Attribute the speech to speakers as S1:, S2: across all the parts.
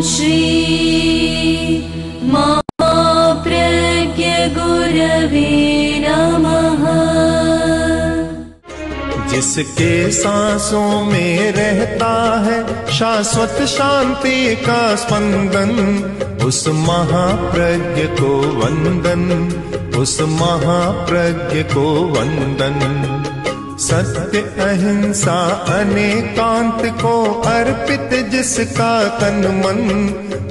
S1: श्री महाप्रज्ञ गुरवे नमः।
S2: जिसके सांसों में रहता है शाश्वत शांति का स्पंदन, उस महाप्रज्ञ को वंदन, उस महाप्रज्ञ को वंदन। सत्य अहिंसा अनेकांत को अर्पित जिसका तन मन,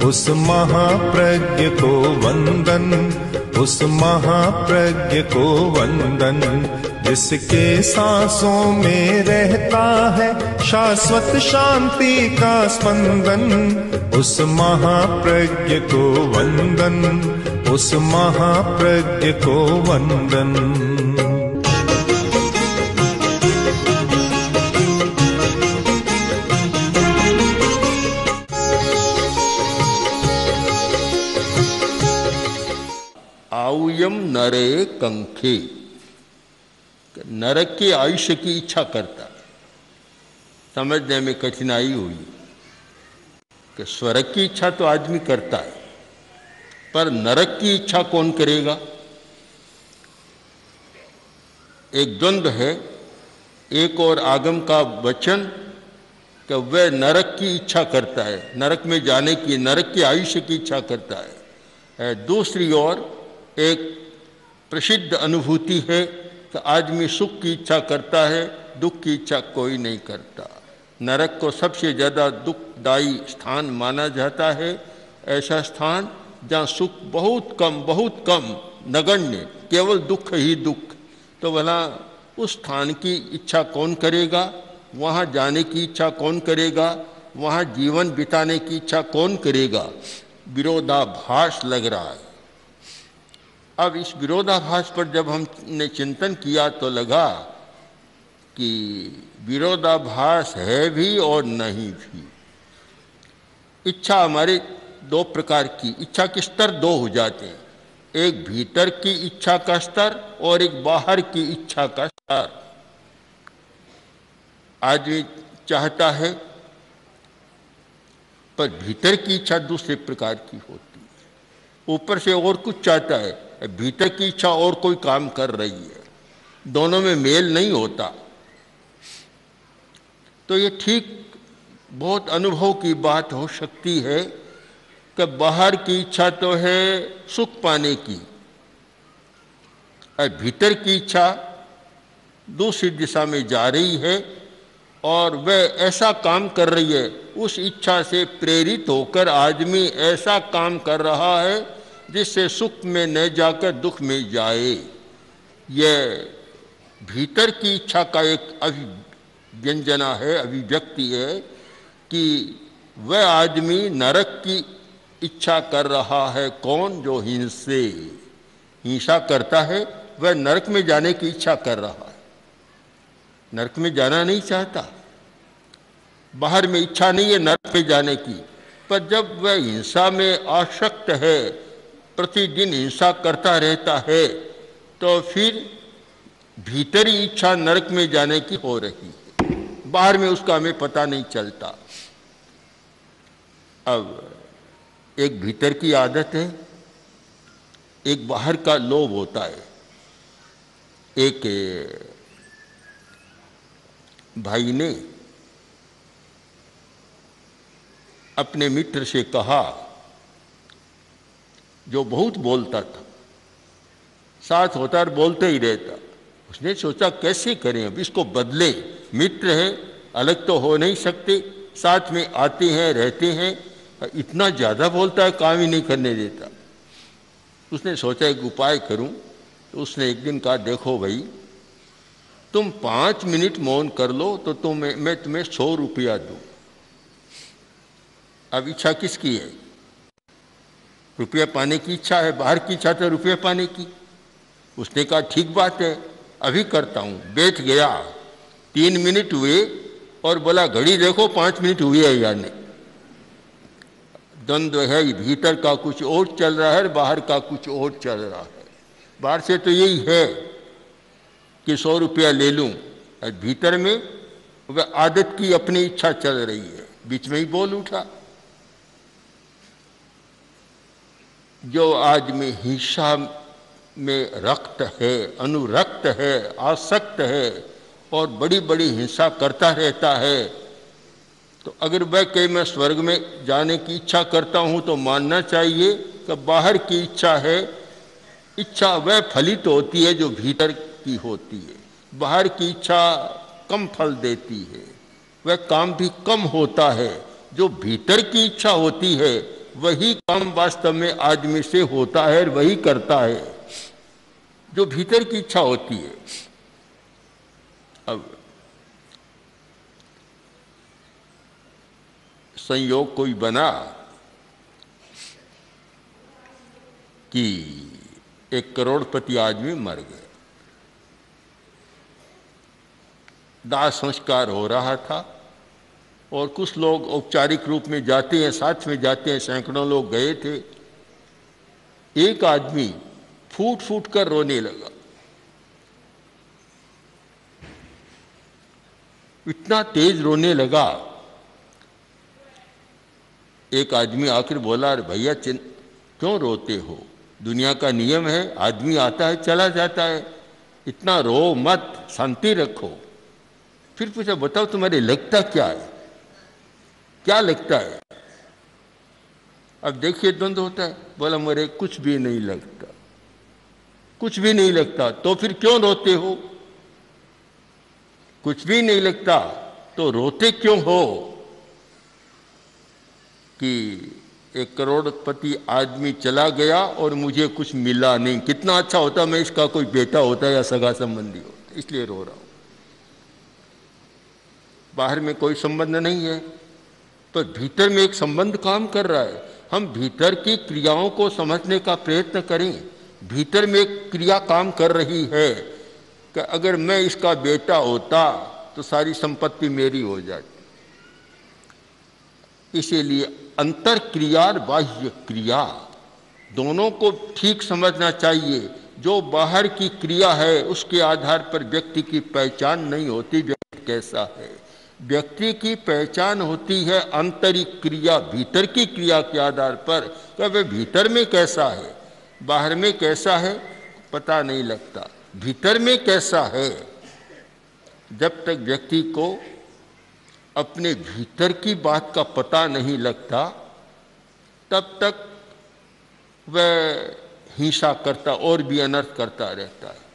S2: उस महाप्रज्ञ को वंदन, उस महाप्रज्ञ को वंदन। जिसके सांसों में रहता है शाश्वत शांति का स्पंदन, उस महाप्रज्ञ को वंदन, उस महाप्रज्ञ को वंदन।
S3: आउयम नरे कंखे, नरक के आयुष्य की इच्छा करता। समझने में कठिनाई हुई कि स्वर्ग की इच्छा तो आदमी करता है, पर नरक की इच्छा कौन करेगा? एक द्वंद्व है। एक और आगम का वचन कि वह नरक की इच्छा करता है, नरक में जाने की, नरक के आयुष्य की इच्छा करता है। दूसरी ओर एक प्रसिद्ध अनुभूति है कि आदमी सुख की इच्छा करता है, दुख की इच्छा कोई नहीं करता। नरक को सबसे ज़्यादा दुखदायी स्थान माना जाता है, ऐसा स्थान जहाँ सुख बहुत कम, नगण्य, केवल दुख ही दुख। तो भला उस स्थान की इच्छा कौन करेगा? वहाँ जाने की इच्छा कौन करेगा? वहाँ जीवन बिताने की इच्छा कौन करेगा? विरोधाभास लग रहा है। अब इस विरोधाभास पर जब हमने चिंतन किया तो लगा कि विरोधाभास है भी और नहीं भी। इच्छा हमारे दो प्रकार की, इच्छा के स्तर दो हो जाते हैं, एक भीतर की इच्छा का स्तर और एक बाहर की इच्छा का स्तर। आदमी चाहता है, पर भीतर की इच्छा दूसरे प्रकार की होती है। ऊपर से और कुछ चाहता है, भीतर की इच्छा और कोई काम कर रही है, दोनों में मेल नहीं होता। तो ये ठीक बहुत अनुभव की बात हो सकती है कि बाहर की इच्छा तो है सुख पाने की, और भीतर की इच्छा दूसरी दिशा में जा रही है और वह ऐसा काम कर रही है, उस इच्छा से प्रेरित होकर आदमी ऐसा काम कर रहा है जिससे सुख में न जाकर दुख में जाए। यह भीतर की इच्छा का एक अभिव्यंजना है, अभिव्यक्ति है कि वह आदमी नरक की इच्छा कर रहा है। कौन? जो हिंसा करता है वह नरक में जाने की इच्छा कर रहा है, नरक में जाना नहीं चाहता। बाहर में इच्छा नहीं है नरक में जाने की, पर जब वह हिंसा में आसक्त है, प्रतिदिन हिंसा करता रहता है, तो फिर भीतरी इच्छा नरक में जाने की हो रही है, बाहर में उसका हमें पता नहीं चलता। अब एक भीतर की आदत है, एक बाहर का लोभ होता है। एक भाई ने अपने मित्र से कहा, जो बहुत बोलता था, साथ होता और बोलते ही रहता, उसने सोचा कैसे करें अब इसको बदले। मित्र है, अलग तो हो नहीं सकते, साथ में आते हैं रहते हैं, इतना ज़्यादा बोलता है, काम ही नहीं करने देता। उसने सोचा एक उपाय करूं। तो उसने एक दिन कहा, देखो भाई, तुम 5 मिनट मौन कर लो तो मैं तुम्हें 100 रुपया दूँ। अब इच्छा किसकी है? रुपया पाने की इच्छा है, बाहर की इच्छा तो रुपया पाने की। उसने कहा ठीक बात है, अभी करता हूँ। बैठ गया, 3 मिनट हुए और बोला घड़ी देखो 5 मिनट हुए है या नहीं। द्वंद्व है, भीतर का कुछ और चल रहा है, बाहर का कुछ और चल रहा है। बाहर से तो यही है कि 100 रुपया ले लूँ, और भीतर में वह आदत की अपनी इच्छा चल रही है। बीच में ही बोल उठा, जो आदमी हिंसा में रक्त है, अनुरक्त है, आसक्त है और बड़ी बड़ी हिंसा करता रहता है, तो अगर वह कहीं मैं स्वर्ग में जाने की इच्छा करता हूँ तो मानना चाहिए कि बाहर की इच्छा है, इच्छा वह फलित होती है जो भीतर की होती है। बाहर की इच्छा कम फल देती है, वह काम भी कम होता है। जो भीतर की इच्छा होती है वही काम वास्तव में आदमी से होता है और वही करता है जो भीतर की इच्छा होती है। अब संयोग कोई बना कि 1 करोड़पति आदमी मर गया, दाह संस्कार हो रहा था और कुछ लोग औपचारिक रूप में जाते हैं, साथ में जाते हैं, सैकड़ों लोग गए थे। एक आदमी फूट फूट कर रोने लगा, इतना तेज रोने लगा। एक आदमी आकर बोला, अरे भैया क्यों रोते हो? दुनिया का नियम है, आदमी आता है चला जाता है, इतना रो मत, शांति रखो। फिर पूछा, बताओ तुम्हारे लगता क्या है, क्या लगता है? अब देखिए द्वंद्व होता है। बोला, मेरे कुछ भी नहीं लगता, कुछ भी नहीं लगता। तो फिर क्यों रोते हो? कुछ भी नहीं लगता तो रोते क्यों हो? कि 1 करोड़पति आदमी चला गया और मुझे कुछ मिला नहीं। कितना अच्छा होता मैं इसका कोई बेटा होता या सगा संबंधी होता, इसलिए रो रहा हूं। बाहर में कोई संबंध नहीं है, पर भीतर में एक संबंध काम कर रहा है। हम भीतर की क्रियाओं को समझने का प्रयत्न करें। भीतर में एक क्रिया काम कर रही है कि अगर मैं इसका बेटा होता तो सारी संपत्ति मेरी हो जाती। इसीलिए अंतर क्रिया और बाह्य क्रिया दोनों को ठीक समझना चाहिए। जो बाहर की क्रिया है उसके आधार पर व्यक्ति की पहचान नहीं होती व्यक्ति कैसा है। व्यक्ति की पहचान होती है आंतरिक क्रिया, भीतर की क्रिया के आधार पर कि वह भीतर में कैसा है, बाहर में कैसा है पता नहीं लगता। भीतर में कैसा है, जब तक व्यक्ति को अपने भीतर की बात का पता नहीं लगता तब तक वह हिंसा करता और भी अनर्थ करता रहता है।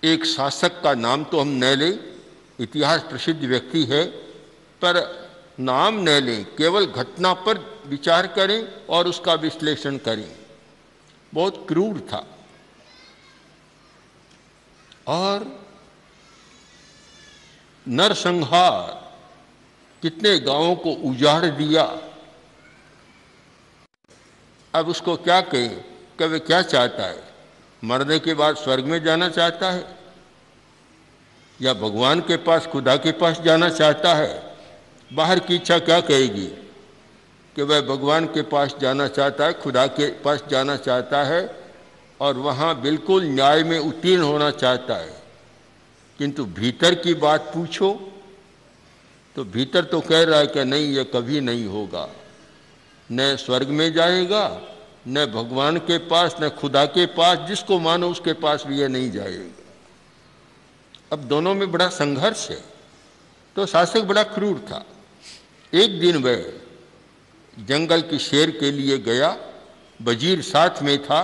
S3: एक शासक का नाम तो हम न लें, इतिहास प्रसिद्ध व्यक्ति है, पर नाम न लें, केवल घटना पर विचार करें और उसका विश्लेषण करें। बहुत क्रूर था और नरसंहार, कितने गांवों को उजाड़ दिया। अब उसको क्या कहें कि वह क्या चाहता है? मरने के बाद स्वर्ग में जाना चाहता है या भगवान के पास, खुदा के पास जाना चाहता है? बाहर की इच्छा क्या कहेगी कि वह भगवान के पास जाना चाहता है, खुदा के पास जाना चाहता है और वहाँ बिल्कुल न्याय में उत्तीर्ण होना चाहता है। किंतु भीतर की बात पूछो तो भीतर तो कह रहा है कि नहीं, ये कभी नहीं होगा, न स्वर्ग में जाएगा, न भगवान के पास, न खुदा के पास, जिसको मानो उसके पास भी ये नहीं जाएगा। अब दोनों में बड़ा संघर्ष है। तो शासक बड़ा क्रूर था। एक दिन वह जंगल की शेर के लिए गया, वजीर साथ में था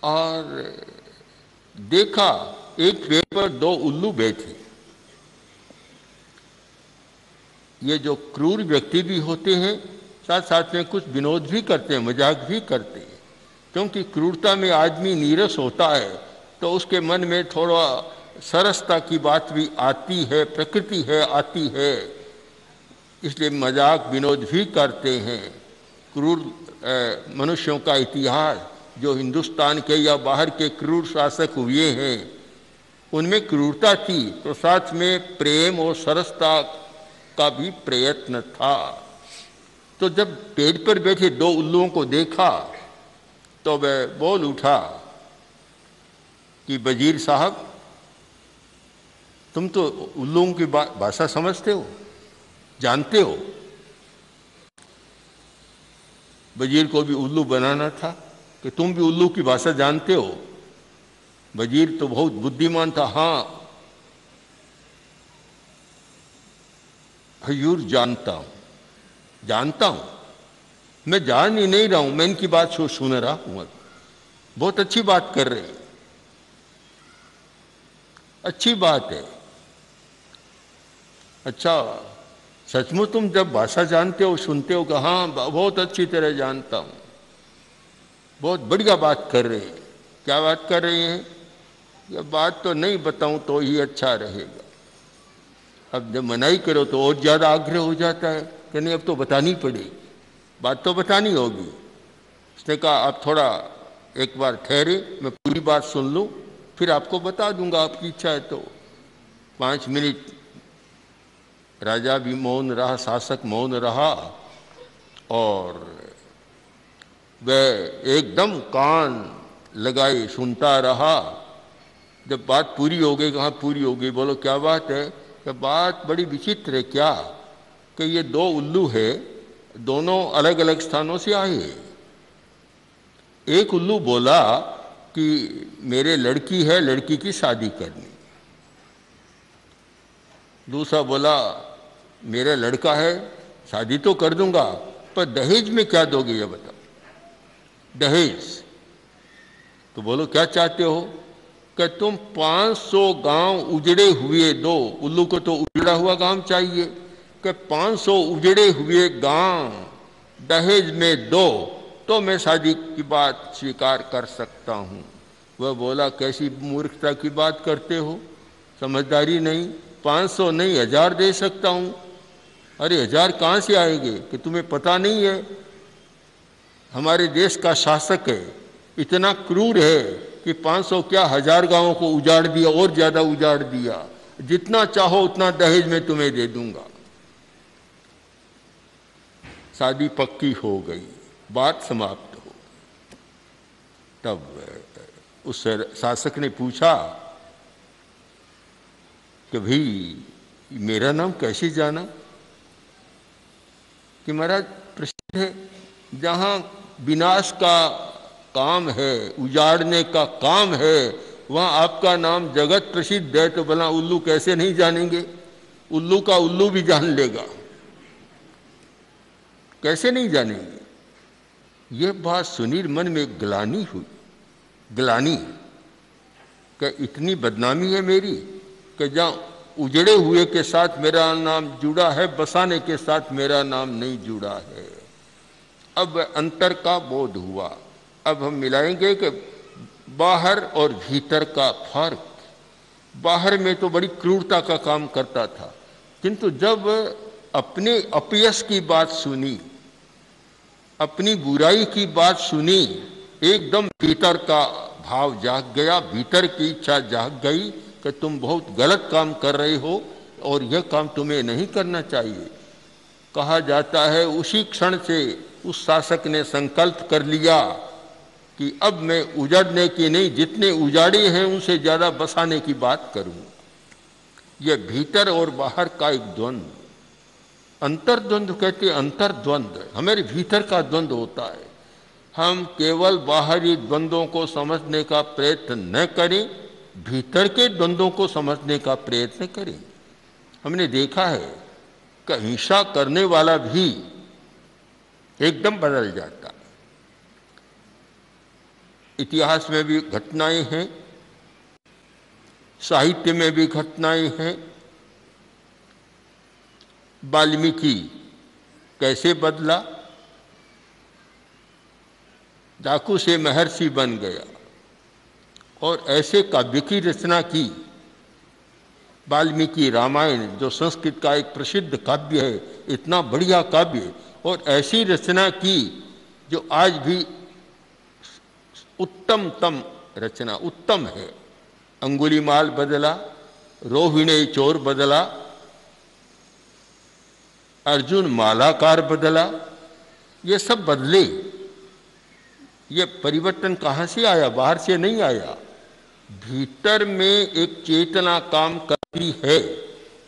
S3: और देखा एक पेड़ पर 2 उल्लू बैठे। ये जो क्रूर व्यक्ति भी होते हैं साथ साथ में कुछ विनोद भी करते हैं, मजाक भी करते हैं, क्योंकि क्रूरता में आदमी नीरस होता है तो उसके मन में थोड़ा सरसता की बात भी आती है, प्रकृति है आती है, इसलिए मजाक विनोद भी करते हैं। क्रूर मनुष्यों का इतिहास जो हिंदुस्तान के या बाहर के क्रूर शासक हुए हैं उनमें क्रूरता थी तो साथ में प्रेम और सरसता का भी प्रयत्न था। तो जब पेड़ पर बैठे 2 उल्लुओं को देखा तो वह बोल उठा कि वजीर साहब, तुम तो उल्लुओं की भाषा समझते हो, जानते हो, वजीर को भी उल्लू बनाना था कि तुम भी उल्लू की भाषा जानते हो। वजीर तो बहुत बुद्धिमान था। हाँ हजूर, जानता हूं, मैं जान ही नहीं रहा हूं, मैं इनकी बात सुन रहा हूं। बहुत अच्छी बात कर रहे हैं, अच्छी बात है। अच्छा, सचमुच तुम जब भाषा जानते हो, सुनते हो कि हाँ बहुत अच्छी तरह जानता हूं। बहुत बढ़िया बात कर रहे हैं। क्या बात कर रहे हैं? ये बात तो नहीं बताऊं तो ही अच्छा रहेगा। अब जब मनाही करो तो और ज़्यादा आग्रह हो जाता है कि नहीं अब तो बतानी पड़ेगी, बात तो बतानी होगी। उसने कहा आप थोड़ा एक बार ठहरे, मैं पूरी बात सुन लूँ, फिर आपको बता दूंगा, आपकी इच्छा है तो। 5 मिनट राजा भी मौन रहा, शासक मौन रहा, और वह एकदम कान लगाए सुनता रहा। जब बात पूरी हो गई, कहाँ पूरी हो गई, बोलो क्या बात है? कि बात बड़ी विचित्र है। क्या? कि ये 2 उल्लू है, दोनों अलग अलग स्थानों से आए हैं। एक उल्लू बोला कि मेरे लड़की है, लड़की की शादी करनी। दूसरा बोला मेरा लड़का है, शादी तो कर दूंगा, पर दहेज में क्या दोगे ये बताओ। दहेज तो बोलो क्या चाहते हो? कि तुम 500 गांव उजड़े हुए दो। उल्लू को तो उजड़ा हुआ गांव चाहिए। कि 500 उजड़े हुए गांव दहेज में दो तो मैं शादी की बात स्वीकार कर सकता हूं। वह बोला कैसी मूर्खता की बात करते हो, समझदारी नहीं। 500 नहीं 1000 दे सकता हूं। अरे 1000 कहाँ से आएंगे? कि तुम्हें पता नहीं है, हमारे देश का शासक है, इतना क्रूर है कि 500 क्या 1000 गांवों को उजाड़ दिया, और ज्यादा उजाड़ दिया। जितना चाहो उतना दहेज में तुम्हें दे दूंगा। शादी पक्की हो गई, बात समाप्त हो गई। तब उस शासक ने पूछा कि भाई मेरा नाम कैसे जाना? कि महाराज प्रसिद्ध है, जहाँ विनाश का काम है, उजाड़ने का काम है, वहाँ आपका नाम जगत प्रसिद्ध है। तो भला उल्लू कैसे नहीं जानेंगे? उल्लू का उल्लू भी जान लेगा, कैसे नहीं जानेंगे? यह बात सुनी, मन में ग्लानि हुई। ग्लानि कि इतनी बदनामी है मेरी कि जहाँ उजड़े हुए के साथ मेरा नाम जुड़ा है, बसाने के साथ मेरा नाम नहीं जुड़ा है। अब अंतर का बोध हुआ। अब हम मिलाएंगे कि बाहर और भीतर का फर्क। बाहर में तो बड़ी क्रूरता का काम करता था, किंतु जब अपने अपयश की बात सुनी, अपनी बुराई की बात सुनी, एकदम भीतर का भाव जाग गया, भीतर की इच्छा जाग गई कि तुम बहुत गलत काम कर रहे हो और यह काम तुम्हें नहीं करना चाहिए। कहा जाता है उसी क्षण से उस शासक ने संकल्प कर लिया कि अब मैं उजाड़ने की नहीं, जितने उजाड़े हैं उनसे ज्यादा बसाने की बात करूं। यह भीतर और बाहर का एक द्वंद्व, अंतर्द्वंद्व कहते हैं। अंतर्द्वंद्व हमारे भीतर का द्वंद्व होता है। हम केवल बाहरी द्वंद्वों को समझने का प्रयत्न न करें, भीतर के द्वंद्वों को समझने का प्रयत्न करें। हमने देखा है कि हिंसा करने वाला भी एकदम बदल जाता है। इतिहास में भी घटनाएं हैं, साहित्य में भी घटनाएं हैं। वाल्मीकि कैसे बदला, डाकू से महर्षि बन गया और ऐसे काव्य की रचना की। वाल्मीकि रामायण जो संस्कृत का एक प्रसिद्ध काव्य है, इतना बढ़िया काव्य, और ऐसी रचना की जो आज भी उत्तमतम रचना, उत्तम है। अंगुलीमाल बदला, रोहिणी चोर बदला, अर्जुन मालाकार बदला, ये सब बदले। ये परिवर्तन कहाँ से आया? बाहर से नहीं आया। भीतर में एक चेतना काम करती है,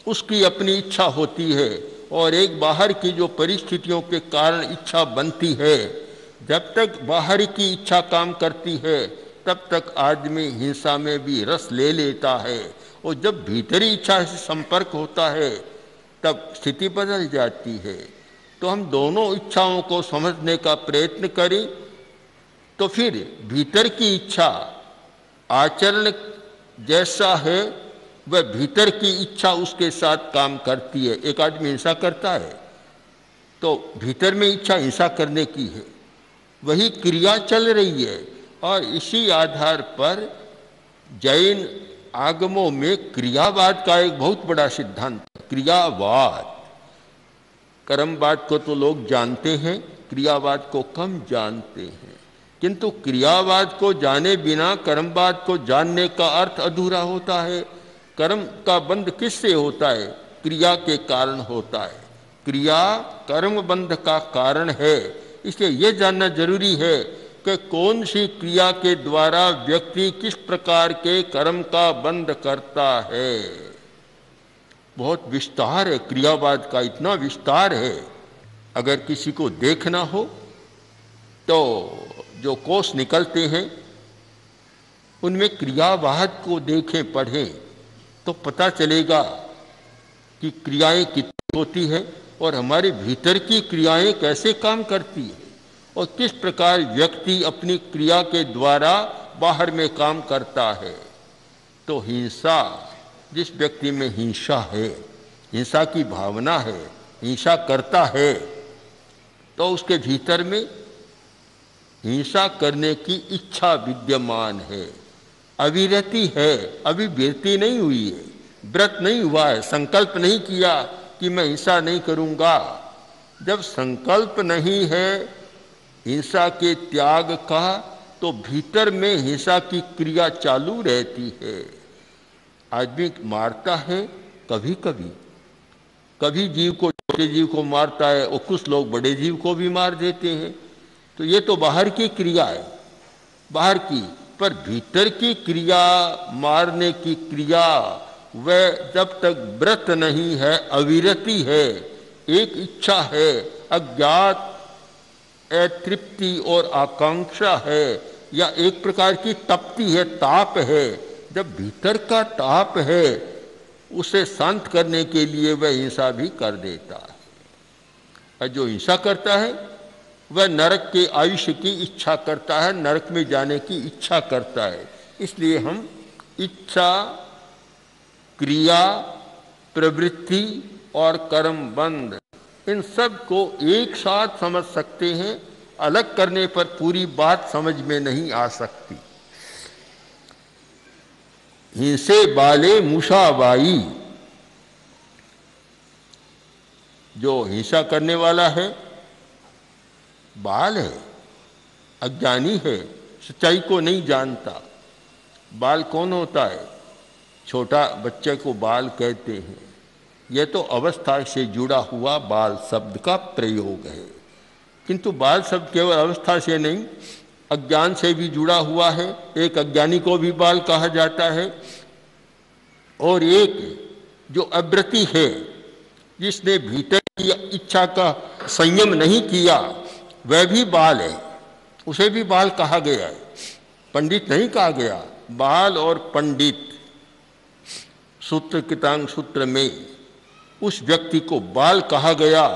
S3: उसकी अपनी इच्छा होती है, और एक बाहर की जो परिस्थितियों के कारण इच्छा बनती है, जब तक बाहर की इच्छा काम करती है तब तक आदमी हिंसा में भी रस ले लेता है, और जब भीतरी इच्छा से संपर्क होता है तब स्थिति बदल जाती है। तो हम दोनों इच्छाओं को समझने का प्रयत्न करें तो फिर भीतर की इच्छा आचरण जैसा है वह भीतर की इच्छा उसके साथ काम करती है। एक आदमी हिंसा करता है तो भीतर में इच्छा हिंसा करने की है, वही क्रिया चल रही है। और इसी आधार पर जैन आगमों में क्रियावाद का एक बहुत बड़ा सिद्धांत है, क्रियावाद। कर्मवाद को तो लोग जानते हैं, क्रियावाद को कम जानते हैं, किंतु क्रियावाद को जाने बिना कर्मवाद को जानने का अर्थ अधूरा होता है। कर्म का बंध किससे होता है? क्रिया के कारण होता है। क्रिया कर्म बंध का कारण है। इसलिए यह जानना जरूरी है कि कौन सी क्रिया के द्वारा व्यक्ति किस प्रकार के कर्म का बंध करता है। बहुत विस्तार है क्रियावाद का, इतना विस्तार है। अगर किसी को देखना हो तो जो कोष निकलते हैं उनमें क्रियावाद को देखें, पढ़ें, तो पता चलेगा कि क्रियाएं कितनी होती है और हमारे भीतर की क्रियाएं कैसे काम करती है और किस प्रकार व्यक्ति अपनी क्रिया के द्वारा बाहर में काम करता है। तो हिंसा, जिस व्यक्ति में हिंसा है, हिंसा की भावना है, हिंसा करता है, तो उसके भीतर में हिंसा करने की इच्छा विद्यमान है, अविरति है, अभी वृत्ति नहीं हुई है, व्रत नहीं हुआ है, संकल्प नहीं किया कि मैं हिंसा नहीं करूंगा। जब संकल्प नहीं है हिंसा के त्याग का तो भीतर में हिंसा की क्रिया चालू रहती है। आदमी मारता है कभी कभी, कभी जीव को, छोटे जीव को मारता है, और कुछ लोग बड़े जीव को भी मार देते हैं। तो ये तो बाहर की क्रिया है, बाहर की। पर भीतर की क्रिया, मारने की क्रिया, वह जब तक व्रत नहीं है, अविरति है, एक इच्छा है, अज्ञात तृप्ति और आकांक्षा है, या एक प्रकार की तपती है, ताप है। जब भीतर का ताप है उसे शांत करने के लिए वह हिंसा भी कर देता है। और जो हिंसा करता है वह नरक के आयुष्य की इच्छा करता है, नरक में जाने की इच्छा करता है। इसलिए हम इच्छा, क्रिया, प्रवृत्ति और कर्म बंध, इन सब को एक साथ समझ सकते हैं। अलग करने पर पूरी बात समझ में नहीं आ सकती। हिंसे बाले मूषाबाई, जो हिंसा करने वाला है बाल है, अज्ञानी है, सच्चाई को नहीं जानता। बाल कौन होता है? छोटा बच्चे को बाल कहते हैं। यह तो अवस्था से जुड़ा हुआ बाल शब्द का प्रयोग है, किंतु बाल शब्द केवल अवस्था से नहीं, अज्ञान से भी जुड़ा हुआ है। एक अज्ञानी को भी बाल कहा जाता है, और एक जो अव्रति है, जिसने भीतर की इच्छा का संयम नहीं किया, वह भी बाल है, उसे भी बाल कहा गया है, पंडित नहीं कहा गया। बाल और पंडित, सूत्र कितांग सूत्र में उस व्यक्ति को बाल कहा गया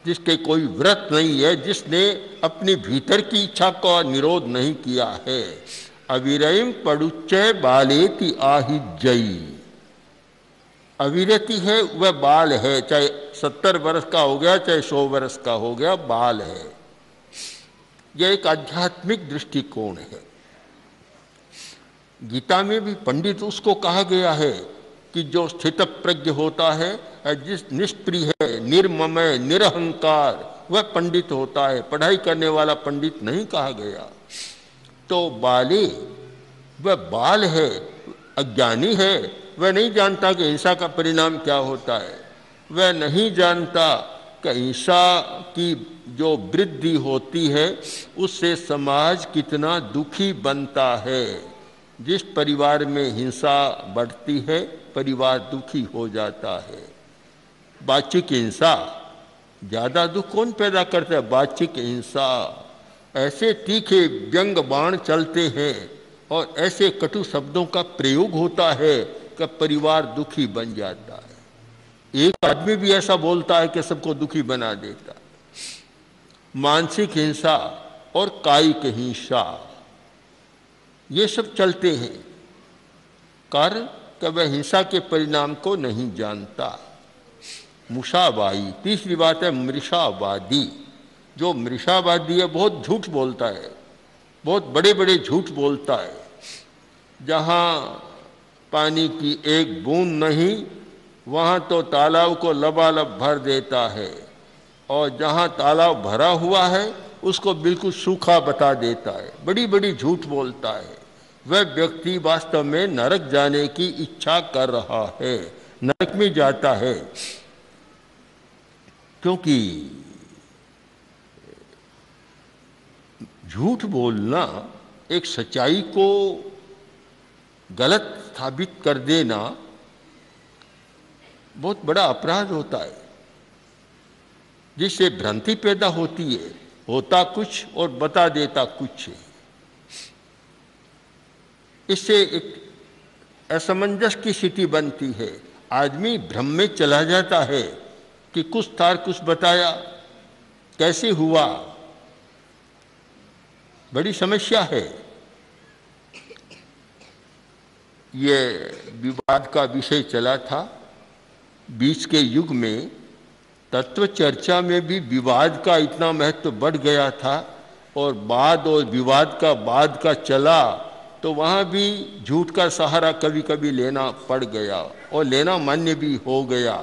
S3: जिसके कोई व्रत नहीं है, जिसने अपनी भीतर की इच्छा का निरोध नहीं किया है। अविरयम पड़ुच्चय बालेति आहिजयी, अविरति है वह बाल है, चाहे 70 वर्ष का हो गया चाहे 100 वर्ष का हो गया, बाल है। यह एक आध्यात्मिक दृष्टिकोण है। गीता में भी पंडित उसको कहा गया है कि जो स्थित प्रज्ञ होता है, जिस निष्प्रिय है, निर्ममय, निरहंकार, वह पंडित होता है। पढ़ाई करने वाला पंडित नहीं कहा गया। तो बाले, वह बाल है, अज्ञानी है, वह नहीं जानता कि हिंसा का परिणाम क्या होता है। वह नहीं जानता कि हिंसा की जो वृद्धि होती है उससे समाज कितना दुखी बनता है। जिस परिवार में हिंसा बढ़ती है परिवार दुखी हो जाता है। बाचिक हिंसा, ज़्यादा दुख कौन पैदा करता है? बाचिक हिंसा, ऐसे तीखे व्यंग बाण चलते हैं और ऐसे कटु शब्दों का प्रयोग होता है कि परिवार दुखी बन जाता है। एक आदमी भी ऐसा बोलता है कि सबको दुखी बना देता है। मानसिक हिंसा और कायिक हिंसा ये सब चलते हैं, कारण कि वह हिंसा के परिणाम को नहीं जानता। मुसावाई, तीसरी बात है मृषावादी। जो मृषावादी है बहुत झूठ बोलता है, बहुत बड़े बड़े झूठ बोलता है। जहाँ पानी की एक बूंद नहीं वहाँ तो तालाब को लबालब भर देता है, और जहाँ तालाब भरा हुआ है उसको बिल्कुल सूखा बता देता है। बड़ी बड़ी झूठ बोलता है। वह व्यक्ति वास्तव में नरक जाने की इच्छा कर रहा है, नरक में जाता है, क्योंकि झूठ बोलना, एक सच्चाई को गलत साबित कर देना बहुत बड़ा अपराध होता है, जिससे भ्रांति पैदा होती है। होता कुछ और बता देता कुछ है। इससे एक असमंजस की स्थिति बनती है। आदमी भ्रम में चला जाता है कि कुछ था कुछ बताया, कैसे हुआ, बड़ी समस्या है। ये विवाद का विषय चला था। बीच के युग में तत्व चर्चा में भी विवाद का इतना महत्व बढ़ गया था, और वाद और विवाद का बाद का चला तो वहाँ भी झूठ का सहारा कभी कभी लेना पड़ गया, और लेना मान्य भी हो गया।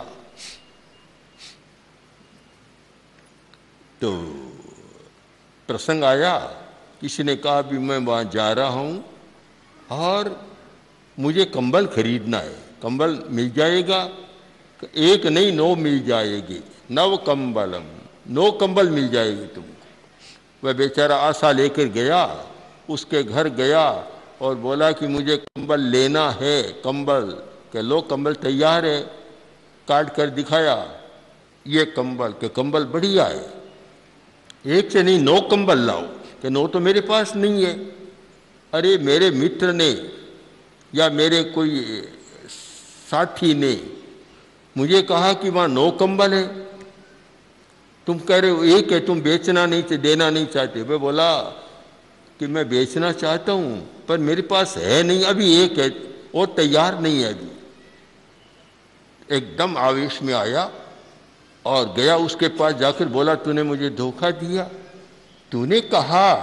S3: तो प्रसंग आया, किसी ने कहा भी मैं वहाँ जा रहा हूँ और मुझे कंबल खरीदना है। कंबल मिल जाएगा? एक नहीं 9 मिल जाएगी। नव कंबलम, 9 कंबल मिल जाएगी तुमको। वह बेचारा आशा लेकर गया, उसके घर गया और बोला कि मुझे कंबल लेना है। कंबल के लो, कंबल तैयार है। काट कर दिखाया, ये कंबल के कंबल बढ़िया है, एक से नहीं 9 कंबल लाओ। कि 9 तो मेरे पास नहीं है। अरे मेरे मित्र ने या मेरे कोई साथी ने मुझे कहा कि वहाँ 9 कंबल है, तुम कह रहे हो एक है, तुम बेचना नहीं, देना नहीं चाहते। मैं बोला कि मैं बेचना चाहता हूँ पर मेरे पास है नहीं, अभी एक है और तैयार नहीं है अभी। एकदम आवेश में आया और गया उसके पास, जाकर बोला तूने मुझे धोखा दिया। तूने कहा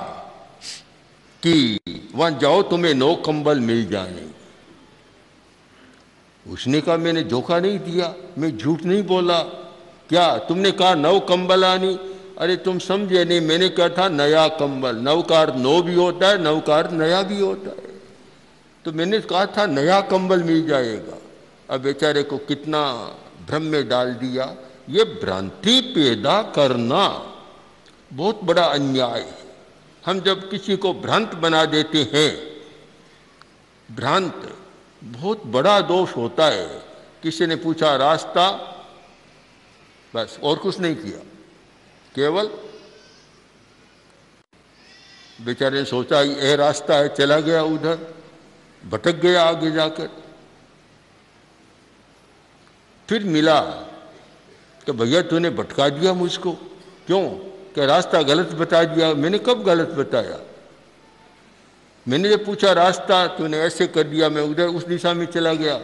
S3: कि वहां जाओ तुम्हें 9 कंबल मिल जाएंगे। उसने कहा मैंने धोखा नहीं दिया, मैं झूठ नहीं बोला। क्या तुमने कहा 9 कंबल आनी? अरे तुम समझे नहीं, मैंने कहा था नया कंबल। 9 का अर्थ 9 भी होता है, 9 का अर्थ नया भी होता है। तो मैंने कहा था नया कंबल मिल जाएगा। अब बेचारे को कितना भ्रम में डाल दिया। ये भ्रांति पैदा करना बहुत बड़ा अन्याय है। हम जब किसी को भ्रांत बना देते हैं, भ्रांत बहुत बड़ा दोष होता है। किसी ने पूछा रास्ता, बस और कुछ नहीं किया, केवल बेचारे ने सोचा ये रास्ता है, चला गया उधर, भटक गया आगे जाकर। फिर मिला कि भैया तूने भटका दिया मुझको। क्यों? कि रास्ता गलत बता दिया। मैंने कब गलत बताया? मैंने जब पूछा रास्ता, तूने ऐसे कर दिया, मैं उधर उस दिशा में चला गया।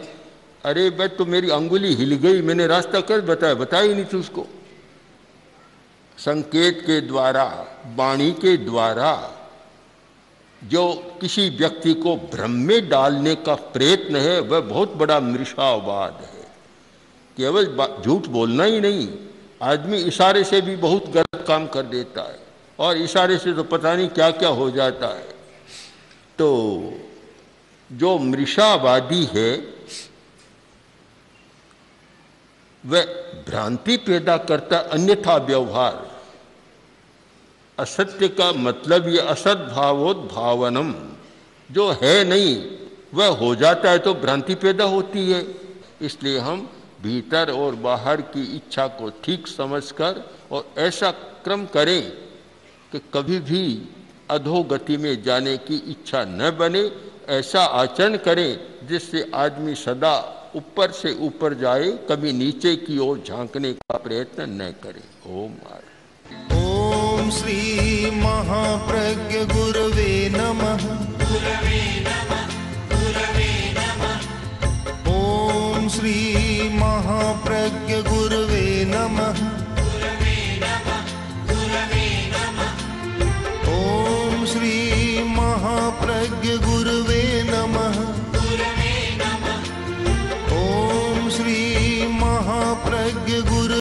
S3: अरे भाई तो मेरी अंगुली हिल गई, मैंने रास्ता कब बताया? बताया ही नहीं थी उसको। संकेत के द्वारा, वाणी के द्वारा जो किसी व्यक्ति को भ्रम में डालने का प्रयत्न है, वह बहुत बड़ा मृषावाद है। केवल झूठ बोलना ही नहीं, आदमी इशारे से भी बहुत गलत काम कर देता है, और इशारे से तो पता नहीं क्या क्या हो जाता है। तो जो मृषावादी है वह भ्रांति पैदा करता, अन्यथा व्यवहार। असत्य का मतलब ये असद्भावोद्भावनम, जो है नहीं वह हो जाता है तो भ्रांति पैदा होती है। इसलिए हम भीतर और बाहर की इच्छा को ठीक समझकर और ऐसा क्रम करें कि कभी भी अधोगति में जाने की इच्छा न बने। ऐसा आचरण करें जिससे आदमी सदा ऊपर से ऊपर जाए, कभी नीचे की ओर झांकने का प्रयत्न न करे। ओम
S2: ओम श्री महाप्रज्ञ गुरवे नमः। ओम श्री महाप्रज्ञ गुरवे नमः। ओम श्री महाप्रज्ञ गुरवे